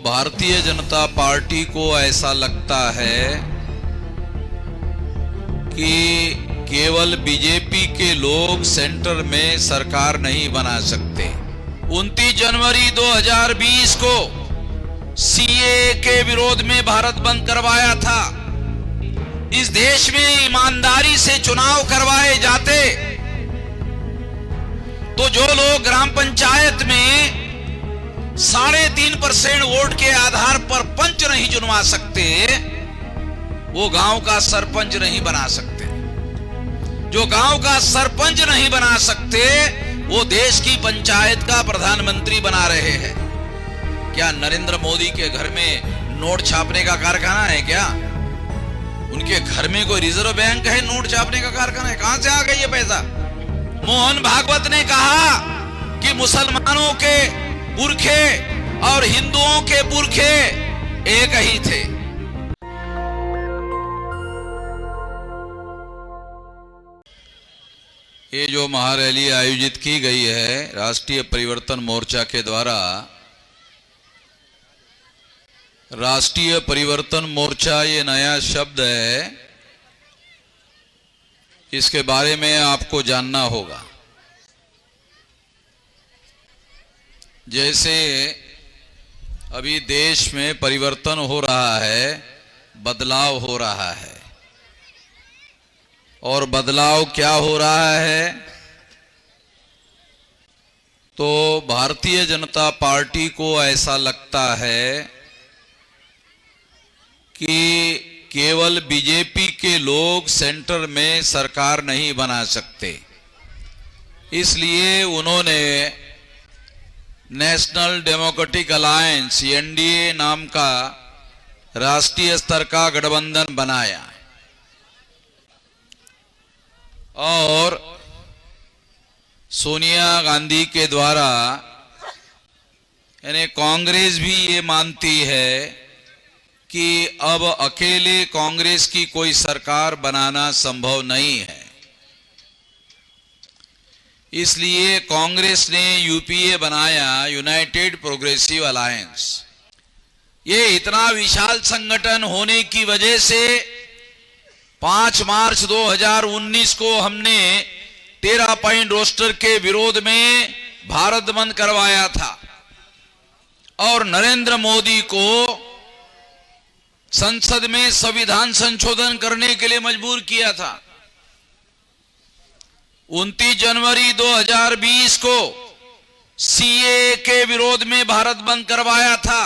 Bharatiya Janata party को ऐसा लगता है कि केवल बीजेपी के लोग सेंटर में सरकार नहीं बना सकते। 29 जनवरी 2020 को सीएए के विरोध में भारत बंद करवाया था। इस देश में ईमानदारी से चुनाव करवाए जाते तो जो लोग ग्राम पंचायत में 3.5% वोट के आधार पर पंच नहीं चुनवा सकते, वो गांव का सरपंच नहीं बना सकते। जो गांव का सरपंच नहीं बना सकते, वो देश की पंचायत का प्रधानमंत्री बना रहे हैं। क्या नरेंद्र मोदी के घर में नोट छापने का कारखाना है क्या? उनके घर में कोई रिजर्व बैंक है नोट छापने का कारखाना है? कहां से आ गया ये पैसा? मोहन भागवत ने कहा कि मुसलमानों के पुरखे और हिंदुओं के पुरखे एक ही थे। ये जो महारैली आयोजित की गई है राष्ट्रीय परिवर्तन मोर्चा के द्वारा, राष्ट्रीय परिवर्तन मोर्चा ये नया शब्द है, इसके बारे में आपको जानना होगा। जैसे अभी देश में परिवर्तन हो रहा है, बदलाव हो रहा है, और बदलाव क्या हो रहा है? तो भारतीय जनता पार्टी को ऐसा लगता है कि केवल बीजेपी के लोग सेंटर में सरकार नहीं बना सकते, इसलिए उन्होंने नेशनल डेमोक्रेटिक अलायंस एनडीए नाम का राष्ट्रीय स्तर का गठबंधन बनाया। और सोनिया गांधी के द्वारा यानी कांग्रेस भी ये मानती है कि अब अकेले कांग्रेस की कोई सरकार बनाना संभव नहीं है, इसलिए कांग्रेस ने यूपीए बनाया, यूनाइटेड प्रोग्रेसिव अलायंस। ये इतना विशाल संगठन होने की वजह से 5 मार्च 2019 को हमने 13 पॉइंट रोस्टर के विरोध में भारत बंद करवाया था और नरेंद्र मोदी को संसद में संविधान संशोधन करने के लिए मजबूर किया था। 29 जनवरी 2020 को सीएए के विरोध में भारत बंद करवाया था।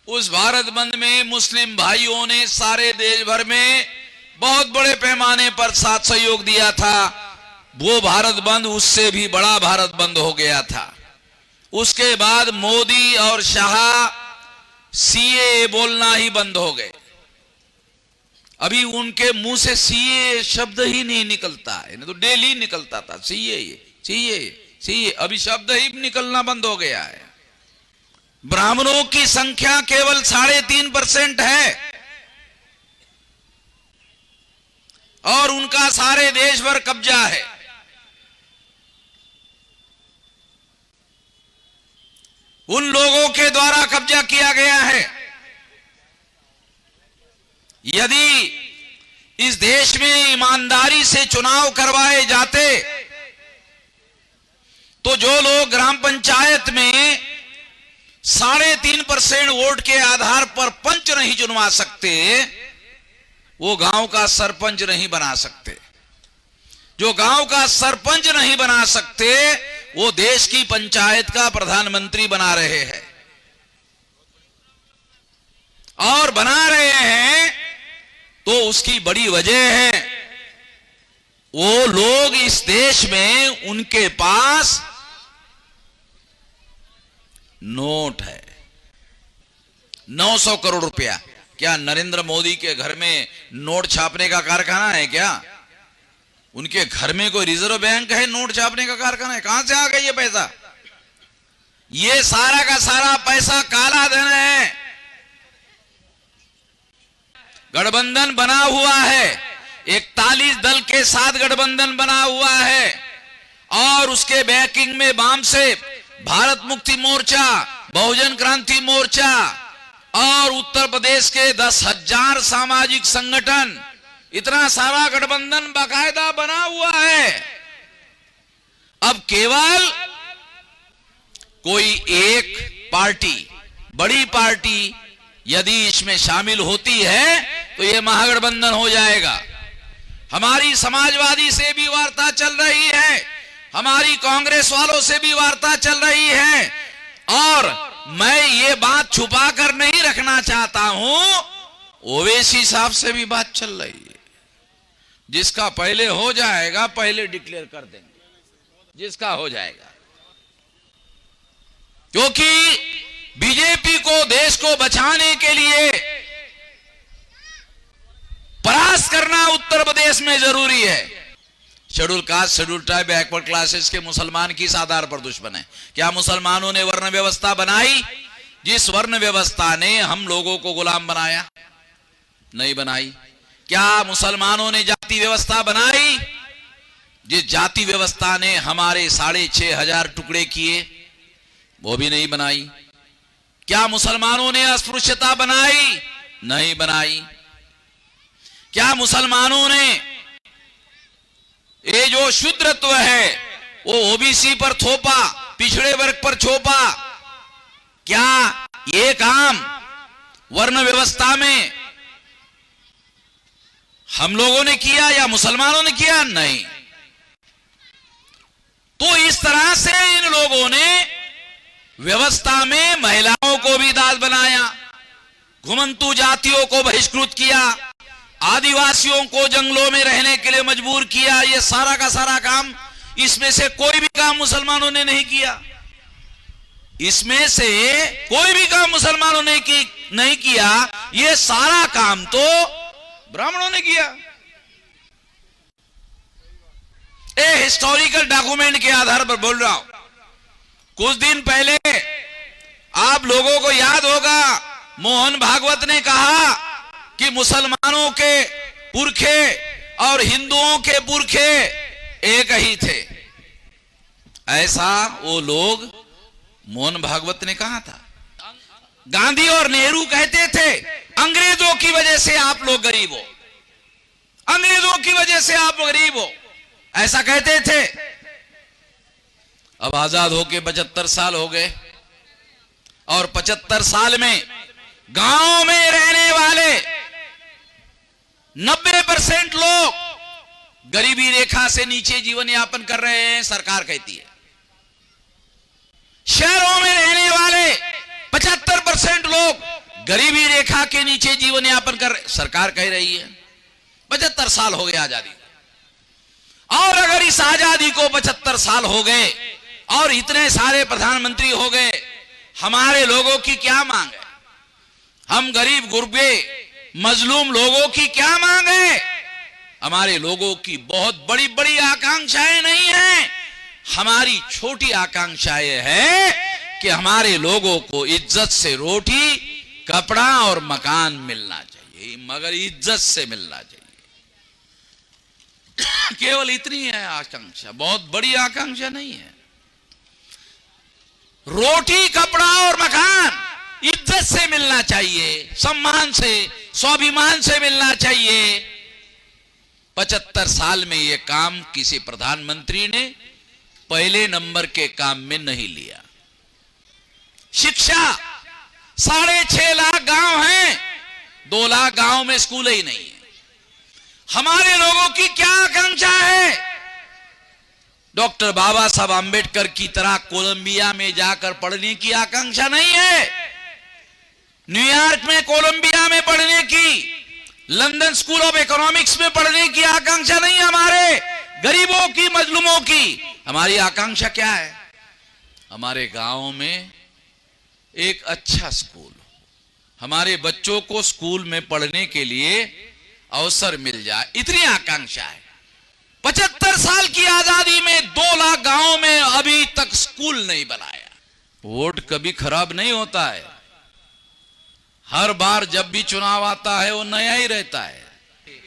उस भारत बंद में मुस्लिम भाइयों ने सारे देश भर में बहुत बड़े पैमाने पर साथ सहयोग दिया था। वो भारत बंद उससे भी बड़ा भारत बंद हो गया था। उसके बाद मोदी और शाह सीएए बोलना ही बंद हो गए। अभी उनके मुंह से सीएए शब्द ही नहीं निकलता है, नहीं तो डेली निकलता था सीएए सीएए सीएए, अभी शब्द ही निकलना बंद हो गया है। ब्राह्मणों की संख्या केवल 3.5% है और उनका सारे देश भर कब्जा है। उन लोगों के द्वारा कब्जा किया गया है। यदि इस देश में ईमानदारी से चुनाव करवाए जाते तो जो लोग ग्राम पंचायत में 3.5% वोट के आधार पर पंच नहीं चुनवा सकते, वो गांव का सरपंच नहीं बना सकते। जो गांव का सरपंच नहीं बना सकते, वो देश की पंचायत का प्रधानमंत्री बना रहे हैं। और बना रहे हैं तो उसकी बड़ी वजह है, वो लोग इस देश में उनके पास नोट है। 900 करोड़ रुपया। क्या नरेंद्र मोदी के घर में नोट छापने का कारखाना है क्या? उनके घर में कोई रिजर्व बैंक है नोट छापने का कारखाना है? कहां से आ गया ये पैसा? ये सारा का सारा पैसा काला धन है। गठबंधन बना हुआ है, 41 दल के साथ गठबंधन बना हुआ है और उसके बैकिंग में वाम से भारत मुक्ति मोर्चा, बहुजन क्रांति मोर्चा मोर्चा और उत्तर प्रदेश के 10,000 सामाजिक संगठन, इतना सारा गठबंधन बाकायदा बना हुआ है। अब केवल कोई एक पार्टी, बड़ी पार्टी यदि इसमें शामिल होती है तो यह महागठबंधन हो जाएगा। हमारी समाजवादी से भी वार्ता चल रही है, हमारी कांग्रेस वालों से भी वार्ता चल रही है, और मैं ये बात छुपा कर नहीं रखना चाहता हूं, ओवैसी साहब से भी बात चल रही है। जिसका पहले हो जाएगा पहले डिक्लेयर कर देंगे, जिसका हो जाएगा, क्योंकि बीजेपी को देश को बचाने के लिए परास्त करना उत्तर प्रदेश में जरूरी है। Schedule caste, schedule tribe, backward classes के मुसलमान किस आधार पर दुश्मन है? क्या मुसलमानों ने वर्ण व्यवस्था बनाई? जिस वर्ण व्यवस्था ने हम लोगों को गुलाम बनाया, नहीं बनाई। क्या मुसलमानों ने जाति व्यवस्था बनाई? जिस जाति व्यवस्था ने हमारे 6,500 टुकड़े किए, वो भी नहीं बनाई। क्या मुसलमानों ने अस्पृश्यता बनाई? नहीं बनाई। क्या मुसलमानों ने ये जो शूद्रत्व है वो ओबीसी पर थोपा, पिछड़े वर्ग पर थोपा? क्या ये काम वर्ण व्यवस्था में हम लोगों ने किया या मुसलमानों ने किया? नहीं। तो इस तरह से इन लोगों ने व्यवस्था में महिलाओं को भी दास बनाया, घुमंतु जातियों को बहिष्कृत किया, आदिवासियों को जंगलों में रहने के लिए मजबूर किया। ये सारा का सारा काम, इसमें से कोई भी काम मुसलमानों ने नहीं किया। इसमें से कोई भी काम मुसलमानों ने नहीं किया। ये सारा काम तो ब्राह्मणों ने किया। हिस्टोरिकल डॉक्यूमेंट के आधार पर बोल रहा हूं। कुछ दिन पहले आप लोगों को याद होगा, मोहन भागवत ने कहा कि मुसलमानों के पुरखे और हिंदुओं के पुरखे एक ही थे। ऐसा वो लोग मोहन भागवत ने कहा था। गांधी और नेहरू कहते थे अंग्रेजों की वजह से आप लोग गरीब हो, अंग्रेजों की वजह से आप गरीब हो, ऐसा कहते थे। अब आजाद होके 75 साल हो गए, और 75 साल में गांव में रहने वाले 90% लोग गरीबी रेखा से नीचे जीवन यापन कर रहे हैं, सरकार कहती है। शहरों में रहने वाले 75% लोग गरीबी रेखा के नीचे जीवन यापन कर रहे, सरकार कह रही है। 75 साल हो गए आजादी, और अगर इस आजादी को 75 साल हो गए और इतने सारे प्रधानमंत्री हो गए, हमारे लोगों की क्या मांग है? हम गरीब गुरबे मजलूम लोगों की क्या मांग है? हमारे लोगों की बहुत बड़ी बड़ी आकांक्षाएं नहीं है। हमारी छोटी आकांक्षाएं है कि हमारे लोगों को इज्जत से रोटी, कपड़ा और मकान मिलना चाहिए, मगर इज्जत से मिलना चाहिए। केवल इतनी है आकांक्षा, बहुत बड़ी आकांक्षा नहीं है। रोटी, कपड़ा और मकान इज्जत से मिलना चाहिए, सम्मान से, स्वाभिमान से मिलना चाहिए। 75 साल में यह काम किसी प्रधानमंत्री ने पहले नंबर के काम में नहीं लिया। शिक्षा, 6.5 लाख गांव हैं, 2 लाख गांव में स्कूल ही नहीं है। हमारे लोगों की क्या आकांक्षा है? डॉक्टर बाबा साहब आंबेडकर की तरह कोलंबिया में जाकर पढ़ने की आकांक्षा नहीं है, न्यूयॉर्क में, कोलंबिया में पढ़ने की, लंदन स्कूल ऑफ इकोनॉमिक्स में पढ़ने की आकांक्षा नहीं। हमारे गरीबों की, मजलूमों की हमारी आकांक्षा क्या है? हमारे गांव में एक अच्छा स्कूल, हमारे बच्चों को स्कूल में पढ़ने के लिए अवसर मिल जाए, इतनी आकांक्षा है। 75 साल की आजादी में 2 लाख गांवों में अभी तक स्कूल नहीं बनाया। वोट कभी खराब नहीं होता है, हर बार जब भी चुनाव आता है वो नया ही रहता है।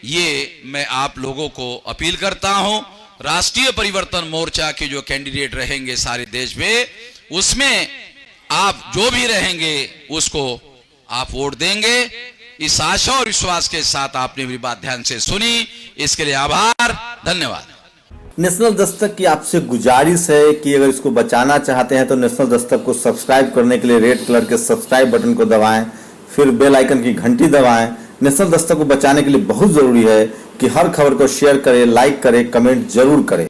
ये मैं आप लोगों को अपील करता हूं, राष्ट्रीय परिवर्तन मोर्चा के जो कैंडिडेट रहेंगे सारे देश में, उसमें आप जो भी रहेंगे उसको आप वोट देंगे। इस आशा और विश्वास के साथ आपने मेरी बात ध्यान से सुनी, इसके लिए आभार, धन्यवाद। नेशनल दस्तक की आपसे गुजारिश है कि अगर इसको बचाना चाहते हैं तो नेशनल दस्तक को सब्सक्राइब करने के लिए रेड कलर के सब्सक्राइब बटन को दबाएं, फिर बेल आइकन की घंटी दबाएं। नेशनल दस्तक को बचाने के लिए बहुत जरूरी है कि हर खबर को शेयर करें, लाइक करें, कमेंट जरूर करें।